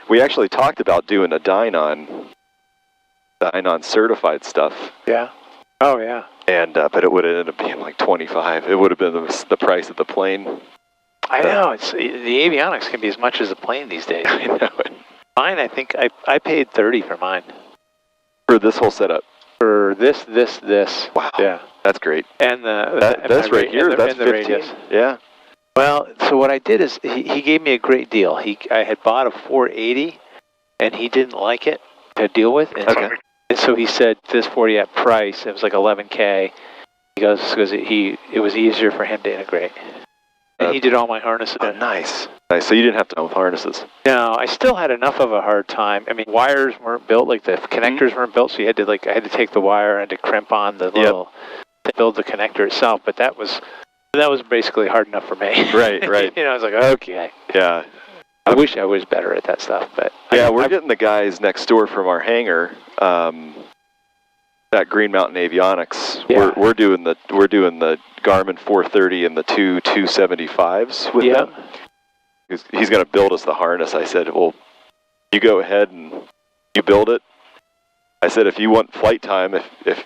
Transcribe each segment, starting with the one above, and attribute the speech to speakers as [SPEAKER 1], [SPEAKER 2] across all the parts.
[SPEAKER 1] We actually talked about doing a Dynon certified stuff.
[SPEAKER 2] Yeah. Oh, yeah.
[SPEAKER 1] And but it would have ended up being like 25. It would have been the price of the plane.
[SPEAKER 2] I know. It's the avionics can be as much as a plane these days.
[SPEAKER 1] I know it.
[SPEAKER 2] Mine, I think I paid $30 for mine.
[SPEAKER 1] For this whole setup.
[SPEAKER 2] For this.
[SPEAKER 1] Wow.
[SPEAKER 2] Yeah.
[SPEAKER 1] That's great.
[SPEAKER 2] And
[SPEAKER 1] that's right here. That's 15.
[SPEAKER 2] Radius.
[SPEAKER 1] Yeah.
[SPEAKER 2] Well, so what I did is he gave me a great deal. I had bought a 480, and he didn't like it to deal with. And so he said this 40 at price, it was like $11K. He goes because it was easier for him to integrate. And he did all my harnesses.
[SPEAKER 1] Oh, nice. So you didn't have to know with harnesses.
[SPEAKER 2] No, I still had enough of a hard time. I mean, wires weren't built, like the connectors weren't built, so I had to take the wire and to crimp on the little to build the connector itself. But that was basically hard enough for me.
[SPEAKER 1] Right.
[SPEAKER 2] I was like, okay.
[SPEAKER 1] Yeah.
[SPEAKER 2] I wish I was better at that stuff, but
[SPEAKER 1] yeah, we're getting the guys next door from our hangar. That Green Mountain Avionics.
[SPEAKER 2] Yeah.
[SPEAKER 1] We're doing the Garmin 430 and the two 275s with them. He's going to build us the harness. I said, well, you go ahead and you build it. I said, if you want flight time, if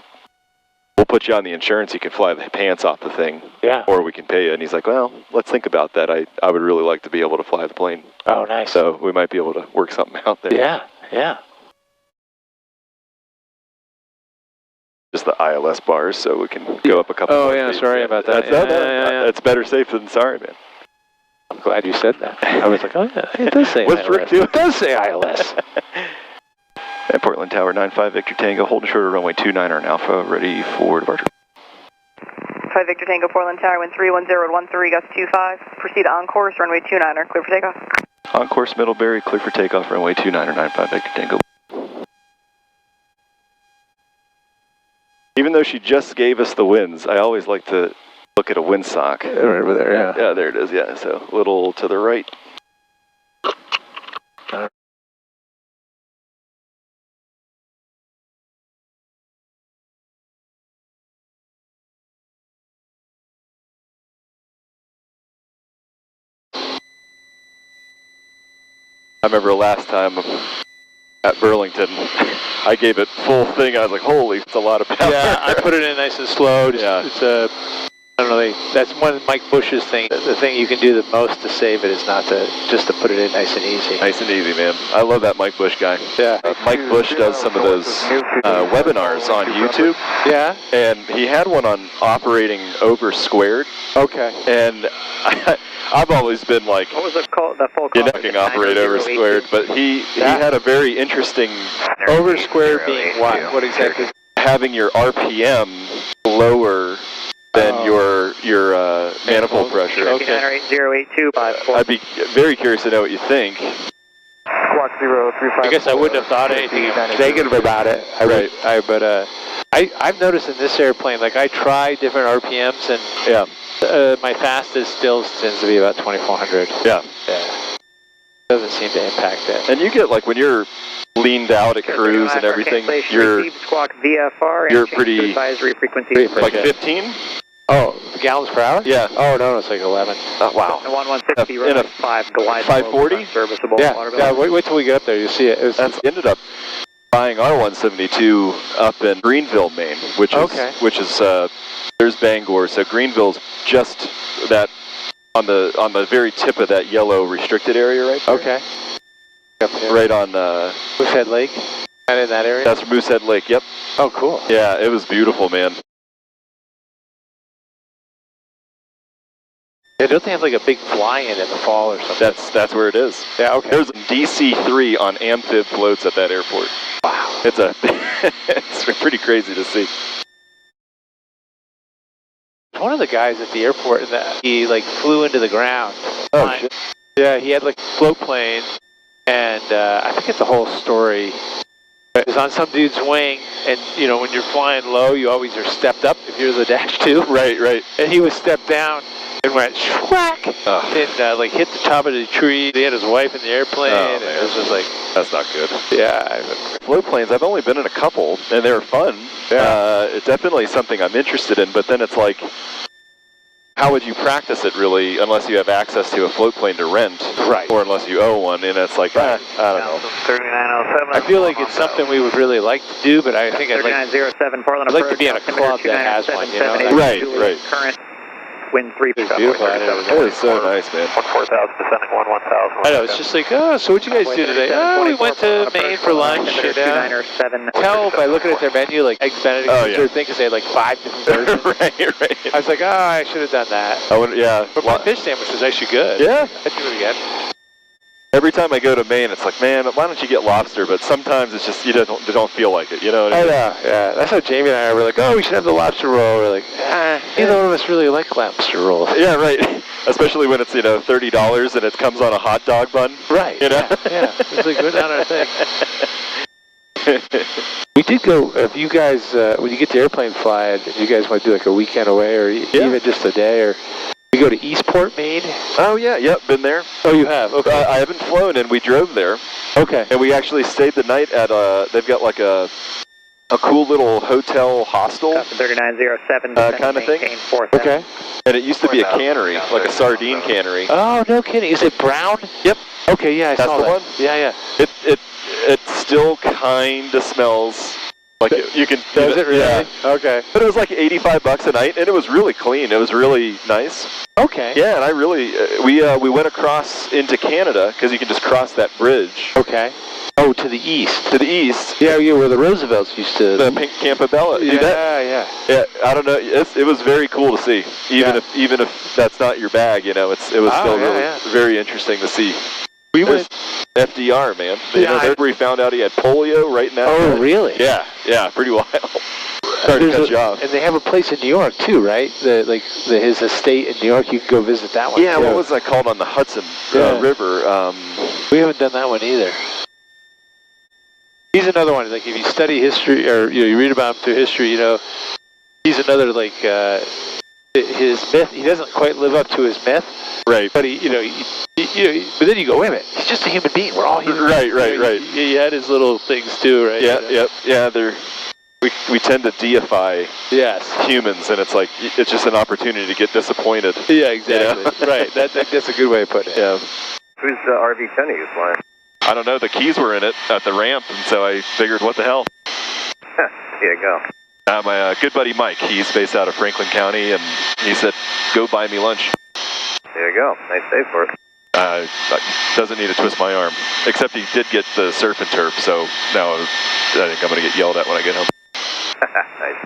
[SPEAKER 1] we'll put you on the insurance, you can fly the pants off the thing.
[SPEAKER 2] Yeah. Or
[SPEAKER 1] we can pay you. And he's like, well, let's think about that. I would really like to be able to fly the plane.
[SPEAKER 2] Oh, nice.
[SPEAKER 1] So we might be able to work something out there.
[SPEAKER 2] Yeah.
[SPEAKER 1] Just the ILS bars, so we can go up a couple.
[SPEAKER 2] Oh, yeah, sorry about that.
[SPEAKER 1] That's better safe than sorry, man.
[SPEAKER 2] I'm glad you said that. I was like, oh, yeah, it does say
[SPEAKER 1] What's
[SPEAKER 2] ILS.
[SPEAKER 1] Rick doing?
[SPEAKER 2] It does say ILS.
[SPEAKER 1] At Portland Tower, 95 Victor Tango, holding short of runway 29 on Alpha, ready for departure.
[SPEAKER 3] 5 Victor Tango, Portland Tower, wind 310 at 13, gust 25. Proceed on course, runway 29er, clear for takeoff.
[SPEAKER 1] On course, Middlebury, clear for takeoff, runway 29er, 95 Victor Tango. Even though she just gave us the winds, I always like to look at a windsock.
[SPEAKER 2] Right over there, yeah.
[SPEAKER 1] Yeah, there it is, yeah. So a little to the right. I remember last time at Burlington, I gave it full thing. I was like, holy, it's a lot of power.
[SPEAKER 2] Yeah, I put it in nice and slow. It's I don't know, that's one of Mike Bush's things. The thing you can do the most to save it is just to put it in nice and easy.
[SPEAKER 1] Nice and easy, man. I love that Mike Bush guy.
[SPEAKER 2] Yeah.
[SPEAKER 1] Mike Bush does some of those webinars on YouTube.
[SPEAKER 2] Yeah.
[SPEAKER 1] And he had one on operating over squared.
[SPEAKER 2] Okay.
[SPEAKER 1] And I've always been like,
[SPEAKER 3] what was it called? The full
[SPEAKER 1] you can operate over squared, but he had a very interesting
[SPEAKER 2] over squared being what? What exactly?
[SPEAKER 1] Having your RPM lower than your manifold pressure.
[SPEAKER 3] Okay. 0808254.
[SPEAKER 1] I'd be very curious to know what you think.
[SPEAKER 3] Squawk 035.
[SPEAKER 2] I guess I wouldn't have thought anything negative about it. I've noticed in this airplane, like I try different RPMs and my fastest still tends to be about 2400.
[SPEAKER 1] Yeah.
[SPEAKER 2] Doesn't seem to impact it.
[SPEAKER 1] And you get like when you're leaned out at cruise and everything, you're pretty
[SPEAKER 3] advisory frequency
[SPEAKER 1] like 15.
[SPEAKER 2] Oh, gallons per hour?
[SPEAKER 1] Yeah.
[SPEAKER 2] Oh no, it's like 11.
[SPEAKER 1] Wow.
[SPEAKER 3] 1160
[SPEAKER 1] in a
[SPEAKER 3] 5 glide
[SPEAKER 1] 540
[SPEAKER 3] serviceable.
[SPEAKER 2] Yeah. Wait till we get up there. You see it.
[SPEAKER 1] Ended up buying our 172 up in Greenville, Maine, which is there's Bangor. So Greenville's just that on the very tip of that yellow restricted area right there.
[SPEAKER 2] Okay.
[SPEAKER 1] Right on
[SPEAKER 2] Moosehead Lake. Kind of in that area.
[SPEAKER 1] That's Moosehead Lake. Yep.
[SPEAKER 2] Oh, cool.
[SPEAKER 1] Yeah, it was beautiful, man.
[SPEAKER 2] Yeah, don't they have like a big fly-in in the fall or something?
[SPEAKER 1] That's where it is.
[SPEAKER 2] Yeah, okay.
[SPEAKER 1] There's a DC-3 on amphib floats at that airport.
[SPEAKER 2] Wow.
[SPEAKER 1] It's pretty crazy to see.
[SPEAKER 2] One of the guys at the airport, he like flew into the ground.
[SPEAKER 1] Oh, shit.
[SPEAKER 2] Yeah, he had like a float plane, and I forget the whole story. It was on some dude's wing, and you know, when you're flying low, you always are stepped up if you're the dash 2.
[SPEAKER 1] Right.
[SPEAKER 2] And he was stepped down and went schwack, and like hit the top of the tree. He had his wife in the airplane, and it was just like,
[SPEAKER 1] that's not good.
[SPEAKER 2] Yeah.
[SPEAKER 1] Float planes, I've only been in a couple, and they were fun.
[SPEAKER 2] Yeah.
[SPEAKER 1] It's definitely something I'm interested in, but then it's like, how would you practice it really unless you have access to a float plane to rent?
[SPEAKER 2] Right.
[SPEAKER 1] Or unless you owe one, and it's like, I don't know.
[SPEAKER 3] 3907.
[SPEAKER 2] I feel like it's something we would really like to do, but I think I'd like to be in a club that has one, you know?
[SPEAKER 1] Right.
[SPEAKER 3] Current wind 3.
[SPEAKER 2] It's beautiful out there.
[SPEAKER 1] It is so nice, man.
[SPEAKER 3] 4,000 descending 1,000.
[SPEAKER 2] I know, it's just like, oh, so what'd you guys do today? Oh, we went to Maine for lunch, you know? Tell by looking at their menu, like Eggs Benedict, or thing, because they had like 5 different versions.
[SPEAKER 1] right.
[SPEAKER 2] I was like, oh, I should have done that. But my fish sandwich was actually good.
[SPEAKER 1] Yeah.
[SPEAKER 2] I'd do it again.
[SPEAKER 1] Every time I go to Maine, it's like, man, why don't you get lobster? But sometimes it's just, you don't feel like it, you know what I mean?
[SPEAKER 2] Yeah. That's how Jamie and I were like, oh, we should have the lobster roll. We're like, neither one of us really like lobster rolls.
[SPEAKER 1] Yeah, right. Especially when it's, $30 and it comes on a hot dog bun.
[SPEAKER 2] Right.
[SPEAKER 1] You know?
[SPEAKER 2] Yeah. It's like, we're not our thing. We did go, if you guys, when you get to airplane flying, you guys want to do like a weekend away or even just a day, or we go to EASTPORT, Maine.
[SPEAKER 1] Oh, yeah, been there.
[SPEAKER 2] Oh, you have? Okay.
[SPEAKER 1] I haven't flown, and we drove there.
[SPEAKER 2] Okay.
[SPEAKER 1] And we actually stayed the night at, they've got like a cool little hotel hostel.
[SPEAKER 3] 3907.
[SPEAKER 1] Kind of thing.
[SPEAKER 2] Okay.
[SPEAKER 1] And it used to be a cannery, like a sardine cannery.
[SPEAKER 2] Oh, no kidding. Is it brown?
[SPEAKER 1] Yep.
[SPEAKER 2] Okay, yeah, I saw that.
[SPEAKER 1] That's the one?
[SPEAKER 2] Yeah.
[SPEAKER 1] It still kind of smells like you can.
[SPEAKER 2] Does it really?
[SPEAKER 1] Yeah.
[SPEAKER 2] Okay.
[SPEAKER 1] But it was like $85 a night, and it was really clean. It was really nice.
[SPEAKER 2] Okay.
[SPEAKER 1] Yeah, and I really we went across into Canada because you can just cross that bridge.
[SPEAKER 2] Okay. Oh, to the east.
[SPEAKER 1] To the east.
[SPEAKER 2] Yeah, where the Roosevelts used to.
[SPEAKER 1] The Pink Campobello.
[SPEAKER 2] Yeah.
[SPEAKER 1] I don't know. It was very cool to see. Even if that's not your bag, it was still really very interesting to see.
[SPEAKER 2] We went
[SPEAKER 1] FDR, man.
[SPEAKER 2] Yeah,
[SPEAKER 1] where he found out he had polio right now.
[SPEAKER 2] Oh, really?
[SPEAKER 1] Yeah, pretty wild. Sorry to cut you off.
[SPEAKER 2] And they have a place in New York too, right? His estate in New York. You can go visit that one.
[SPEAKER 1] Yeah,
[SPEAKER 2] too.
[SPEAKER 1] what was that called on the Hudson River?
[SPEAKER 2] We haven't done that one either. He's another one. Like if you study history or you read about him through history, he's another like his myth. He doesn't quite live up to his myth.
[SPEAKER 1] Right.
[SPEAKER 2] But but then you go, wait a minute, he's just a human being. We're all human beings.
[SPEAKER 1] Right.
[SPEAKER 2] He had his little things too, right?
[SPEAKER 1] Yeah. We tend to deify humans, and it's like it's just an opportunity to get disappointed.
[SPEAKER 2] Yeah, exactly. Right. That's a good way of putting it.
[SPEAKER 1] Yeah.
[SPEAKER 3] Who's the RV10 are you flying?
[SPEAKER 1] I don't know. The keys were in it at the ramp, and so I figured, what the hell?
[SPEAKER 3] Here you go.
[SPEAKER 1] My good buddy Mike, he's based out of Franklin County, and he said, go buy me lunch.
[SPEAKER 3] There you go. Nice day for it.
[SPEAKER 1] Doesn't need to twist my arm. Except he did get the surf and turf, so now I think I'm going to get yelled at when I get home.
[SPEAKER 3] Nice.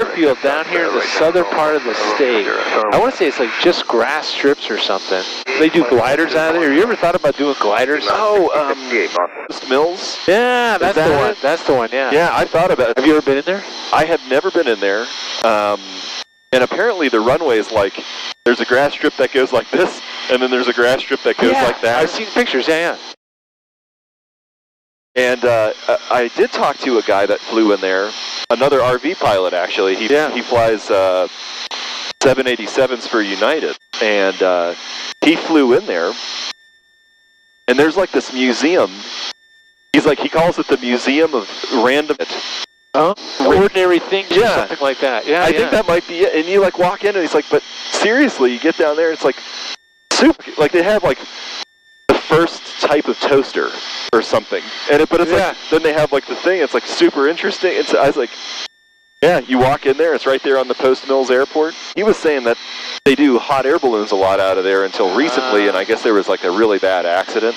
[SPEAKER 2] Airfield down here in the southern part of the state. I want to say it's like just grass strips or something. They do gliders out of there. You ever thought about doing gliders?
[SPEAKER 1] Oh, Mills?
[SPEAKER 2] Yeah, that's the one. That's the one, yeah.
[SPEAKER 1] Yeah, I thought about it.
[SPEAKER 2] Have you ever been in there?
[SPEAKER 1] I have never been in there. And apparently the runway is like, there's a grass strip that goes like this, and then there's a grass strip that goes like that.
[SPEAKER 2] I've seen pictures, yeah.
[SPEAKER 1] And I did talk to a guy that flew in there, another RV pilot actually. He flies 787s for United, and he flew in there. And there's like this museum. He calls it the Museum of Random.
[SPEAKER 2] Ordinary things or something like that. Yeah,
[SPEAKER 1] I think that might be it. And you like walk in, and he's like, but seriously, you get down there, it's like super. Like they have like the first type of toaster or something, but it's like then they have like the thing. It's like super interesting. And so I was like, yeah, you walk in there, it's right there on the Post Mills Airport. He was saying that they do hot air balloons a lot out of there until recently, and I guess there was like a really bad accident.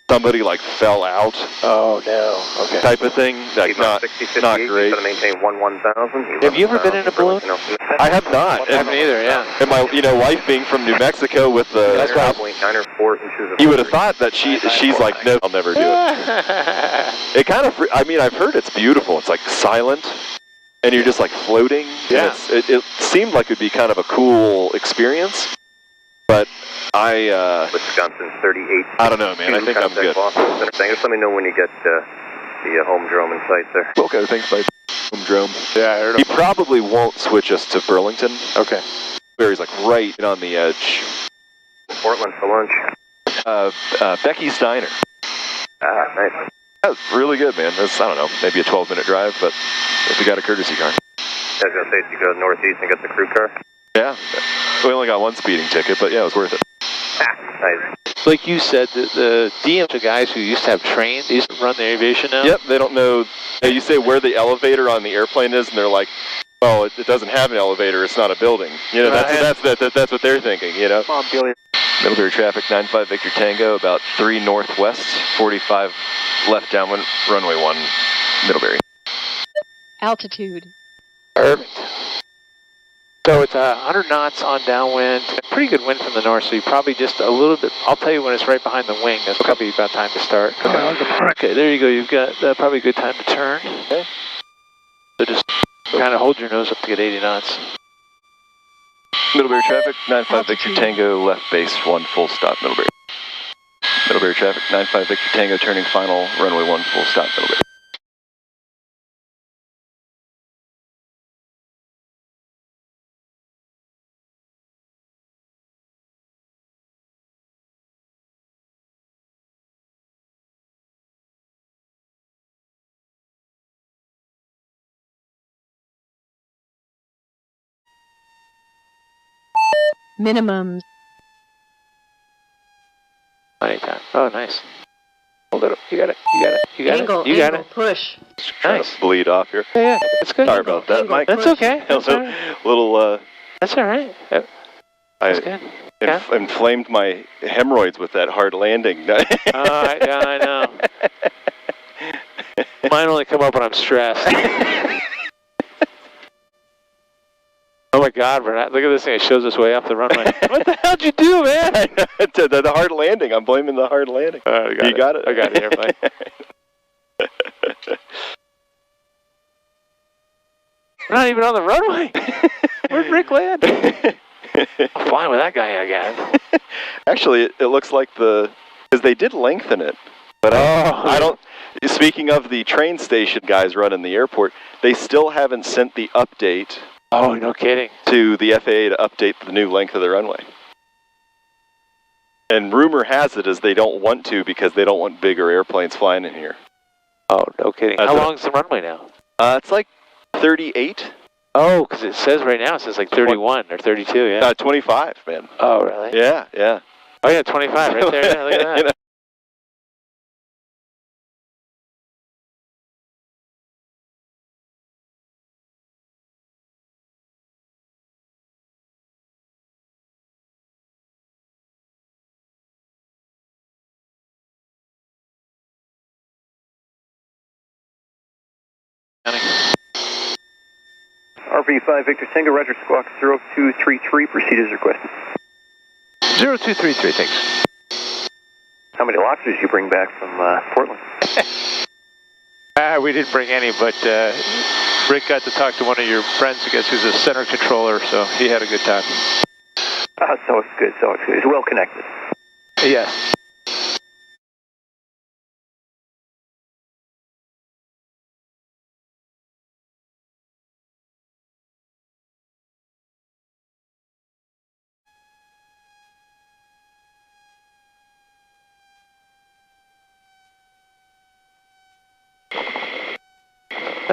[SPEAKER 1] Somebody like fell out.
[SPEAKER 2] Oh no. Okay.
[SPEAKER 1] Type of thing. Like not great.
[SPEAKER 3] Maintain 1,000.
[SPEAKER 2] Have you ever been in a balloon?
[SPEAKER 1] I have not.
[SPEAKER 2] I haven't either. Yeah.
[SPEAKER 1] And my wife being from New Mexico with the.
[SPEAKER 3] That's probably 9 or 4 inches.
[SPEAKER 1] You would have thought that she's like, no, I'll never do it. It kind of. I mean, I've heard it's beautiful. It's like silent, and you're just like floating.
[SPEAKER 2] Yeah.
[SPEAKER 1] It seemed like it'd be kind of a cool experience, but.
[SPEAKER 3] Wisconsin 38.
[SPEAKER 1] I don't know, man. I think I'm good.
[SPEAKER 3] Just let me know when you get the home drone in sight there.
[SPEAKER 1] Okay, thanks, mate. Home drone.
[SPEAKER 2] Yeah, I heard
[SPEAKER 1] he probably won't switch us to Burlington.
[SPEAKER 2] Okay.
[SPEAKER 1] Where he's like right on the edge.
[SPEAKER 3] Portland for lunch.
[SPEAKER 1] Becky's Diner.
[SPEAKER 3] Nice.
[SPEAKER 1] That was really good, man. That's, I don't know, maybe a 12-minute drive, but if you got a courtesy car.
[SPEAKER 3] I was going to say, so you go northeast and get the crew car?
[SPEAKER 1] Yeah. We only got one speeding ticket, but yeah, it was worth it.
[SPEAKER 3] Nice.
[SPEAKER 2] Like you said, the DMs are guys who used to have trained, they used to run the aviation now.
[SPEAKER 1] Yep, they don't know. You say where the elevator on the airplane is, and they're like, "Well, it doesn't have an elevator. It's not a building." You know, that's what they're thinking. You know.
[SPEAKER 3] Come on, Billy.
[SPEAKER 1] Middlebury traffic 95 Victor Tango, about 3 northwest, 45 left downwind, runway 1, Middlebury.
[SPEAKER 4] Altitude.
[SPEAKER 2] Perfect. So it's 100 knots on downwind, pretty good wind from the north, so you probably just a little bit, I'll tell you when it's right behind the wing, that's probably about time to start. Okay, there you go, you've got probably a good time to turn.
[SPEAKER 1] Okay.
[SPEAKER 2] So just kind of hold your nose up to get 80 knots.
[SPEAKER 1] Middlebury traffic 95 Victor Tango, left base 1, full stop, Middlebury. Middlebury traffic 95 Victor Tango, turning final, runway 1, full stop, Middlebury.
[SPEAKER 4] Minimums.
[SPEAKER 2] Anytime. Oh, nice. Hold it up. You got it. You got it. You got
[SPEAKER 4] Angle,
[SPEAKER 2] it. You got
[SPEAKER 4] angle,
[SPEAKER 2] it.
[SPEAKER 4] push.
[SPEAKER 1] Just trying
[SPEAKER 2] Nice.
[SPEAKER 1] to bleed off here.
[SPEAKER 2] Yeah, that's good.
[SPEAKER 1] Sorry about that, Mike.
[SPEAKER 2] That's okay. That's all right.
[SPEAKER 1] Little,
[SPEAKER 2] That's all right. That's
[SPEAKER 1] I
[SPEAKER 2] good. Yeah.
[SPEAKER 1] inflamed my hemorrhoids with that hard landing.
[SPEAKER 2] Yeah, I know. Mine only come up when I'm stressed. Oh my God, Bernard, look at this thing. It shows us way off the runway. What the hell did you do, man?
[SPEAKER 1] the hard landing. I'm blaming the hard landing. You got it.
[SPEAKER 2] I got it, airplane. We're not even on the runway. Where'd Rick land? I'm flying with that guy again.
[SPEAKER 1] Actually, it looks like because they did lengthen it. But I don't, speaking of the train station guys running the airport, they still haven't sent the update.
[SPEAKER 2] Oh, no kidding.
[SPEAKER 1] To the FAA to update the new length of the runway. And rumor has it is they don't want to because they don't want bigger airplanes flying in here.
[SPEAKER 2] Oh, no kidding. How long is the runway now?
[SPEAKER 1] It's like 38.
[SPEAKER 2] Oh, because it says right now, it says like 31 or 32, yeah.
[SPEAKER 1] 25, man.
[SPEAKER 2] Oh, really?
[SPEAKER 1] Yeah, yeah.
[SPEAKER 2] Oh, yeah, 25 right there. Yeah, look at that.
[SPEAKER 1] You know?
[SPEAKER 3] RV5 Victor Tango, Roger, squawk 0233, proceed as requested.
[SPEAKER 2] 0233, thanks.
[SPEAKER 3] How many lobsters did you bring back from Portland?
[SPEAKER 2] We didn't bring any, but Rick got to talk to one of your friends, I guess, who's a center controller, so he had a good time.
[SPEAKER 3] So it's good, so it's good. It's well connected.
[SPEAKER 2] Yes.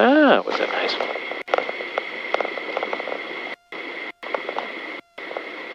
[SPEAKER 2] Ah, was a nice one.